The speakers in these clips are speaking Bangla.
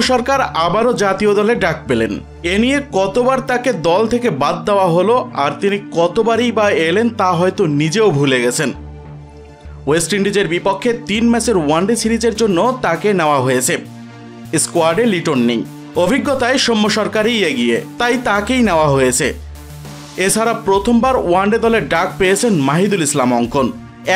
সরকার আবারও জাতীয় দলে ডাক পেলেন। এ নিয়ে কতবার তাকে দল থেকে বাদ দেওয়া হলো আর তিনি কতবারই বা এলেন তা হয়তো নিজেও ভুলে গেছেন। ওয়েস্ট ইন্ডিজের বিপক্ষে 3 ম্যাচের ওয়ানডে সিরিজের জন্য তাকে নেওয়া হয়েছে। স্কোয়াডে লিটন নেই, অভিজ্ঞতায় সৌম্য সরকারই এগিয়ে, তাই তাকেই নেওয়া হয়েছে। এছাড়া প্রথমবার ওয়ানডে দলে ডাক পেয়েছেন মাহিদুল ইসলাম অঙ্কন।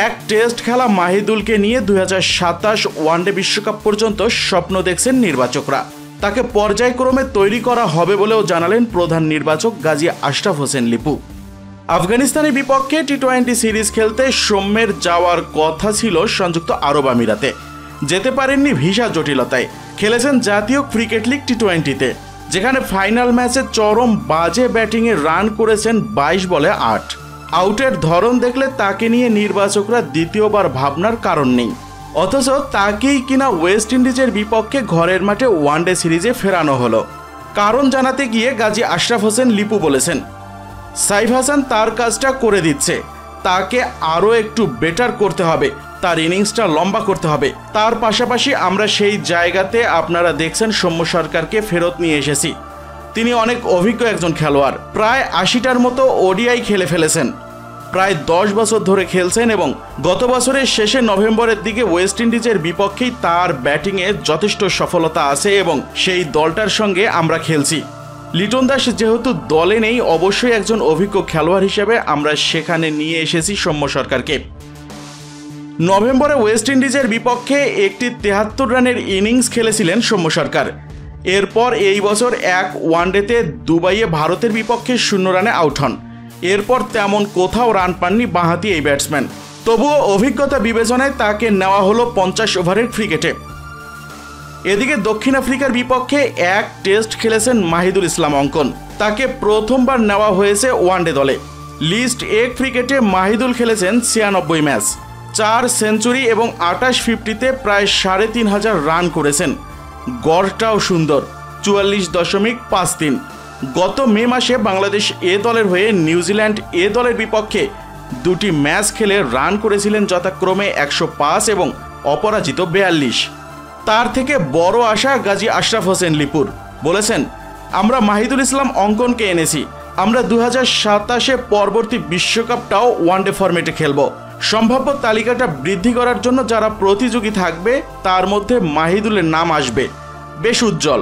এক টেস্ট খেলা মাহিদুলকে নিয়ে 2027 ওয়ানডে বিশ্বকাপ পর্যন্ত স্বপ্ন দেখছেন নির্বাচকরা। তাকে পর্যায়ক্রমে তৈরি করা হবে বলেও জানালেন প্রধান নির্বাচক গাজী আশরাফ হোসেন লিপু। আফগানিস্তানের বিপক্ষে টি-20 সিরিজ খেলতে সৌম্যের যাওয়ার কথা ছিল সংযুক্ত আরব আমিরাতে, যেতে পারেননি ভিসা জটিলতায়। খেলেছেন জাতীয় ক্রিকেট লিগ টি-20তে, যেখানে ফাইনাল ম্যাচে চরম বাজে ব্যাটিংয়ে রান করেছেন 22 বলে 8। আউটের ধরন দেখলে তাকে নিয়ে নির্বাচকরা দ্বিতীয়বার ভাবনার কারণ নেই, অথচ তাকেই কিনা ওয়েস্ট ইন্ডিজের বিপক্ষে ঘরের মাঠে ওয়ানডে সিরিজে ফেরানো হলো। কারণ জানাতে গিয়ে গাজী আশরাফ হোসেন লিপু বলেছেন, সাইফ হাসান তার কাজটা করে দিচ্ছে, তাকে আরও একটু বেটার করতে হবে, তার ইনিংসটা লম্বা করতে হবে। তার পাশাপাশি আমরা সেই জায়গাতে আপনারা দেখছেন সৌম্য সরকারকে ফেরত নিয়ে এসেছি। তিনি অনেক অভিজ্ঞ একজন খেলোয়াড়, প্রায় 80টার মতো ওডিআই খেলে ফেলেছেন, প্রায় 10 বছর ধরে খেলছেন এবং গত বছরের শেষে নভেম্বরের দিকে ওয়েস্ট ইন্ডিজের বিপক্ষেই তার ব্যাটিংয়ে যথেষ্ট সফলতা আছে এবং সেই দলটার সঙ্গে আমরা খেলছি। লিটন দাস যেহেতু দলে নেই, অবশ্যই একজন অভিজ্ঞ খেলোয়াড় হিসেবে আমরা সেখানে নিয়ে এসেছি সৌম্য সরকারকে। নভেম্বরে ওয়েস্ট ইন্ডিজের বিপক্ষে একটি 73 রানের ইনিংস খেলেছিলেন সৌম্য সরকার। এরপর এই বছর এক ওয়ানডেতে দুবাইয়ে ভারতের বিপক্ষে 0 রানে আউট হন। এরপর তেমন কোথাও রান পাননি বাঁহাতি এই ব্যাটসম্যান। তবুও অভিজ্ঞতা বিবেচনায় তাকে নেওয়া হলো 50 ওভারের ক্রিকেটে। এদিকে দক্ষিণ আফ্রিকার বিপক্ষে এক টেস্ট খেলেছেন মাহিদুল ইসলাম অঙ্কন। তাকে প্রথমবার নেওয়া হয়েছে ওয়ানডে দলে। লিস্ট এ ক্রিকেটে মাহিদুল খেলেছেন 96 ম্যাচ, 4 সেঞ্চুরি এবং 28 ফিফটিতে প্রায় 3500 রান করেছেন। গড়টাও সুন্দর, 44.53। গত মে মাসে বাংলাদেশ এ দলের হয়ে নিউজিল্যান্ড এ দলের বিপক্ষে 2টি ম্যাচ খেলে রান করেছিলেন যথাক্রমে 105 এবং অপরাজিত 42। তার থেকে বড় আশা গাজী আশরাফ হোসেন লিপুর। বলেছেন, আমরা মাহিদুল ইসলাম অঙ্কনকে এনেছি, আমরা 2027 পরবর্তী বিশ্বকাপটাও ওয়ানডে ফরম্যাটে খেলব। সম্ভাব্য তালিকাটা বৃদ্ধি করার জন্য যারা প্রতিযোগী থাকবে তার মধ্যে মাহিদুলের নাম আসবে, বেশ উজ্জ্বল।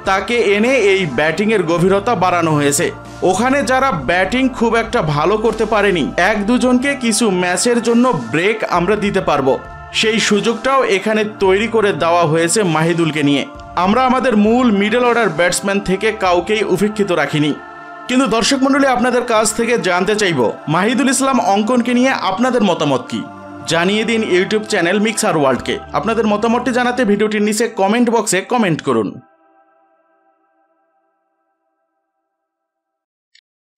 তাকে এনে এই ব্যাটিংয়ের গভীরতা বাড়ানো হয়েছে। ওখানে যারা ব্যাটিং খুব একটা ভালো করতে পারেনি, 1-2 জনকে কিছু ম্যাচের জন্য ব্রেক আমরা দিতে পারবো, সেই সুযোগটাও এখানে তৈরি করে দেওয়া হয়েছে মাহিদুলকে নিয়ে। আমরা আমাদের মূল মিডল অর্ডার ব্যাটসম্যান থেকে কাউকেই উপেক্ষিত রাখিনি। কিন্তু দর্শক মণ্ডলী, আপনাদের কাছ থেকে জানতে চাইব মাহিদুল ইসলাম অঙ্কনকে নিয়ে আপনাদের মতামত কি, জানিয়ে দিন ইউটিউব চ্যানেল মিক্সার ওয়ার্ল্ডকে। আপনাদের মতামতটি জানাতে ভিডিওটির নিচে কমেন্ট বক্সে কমেন্ট করুন।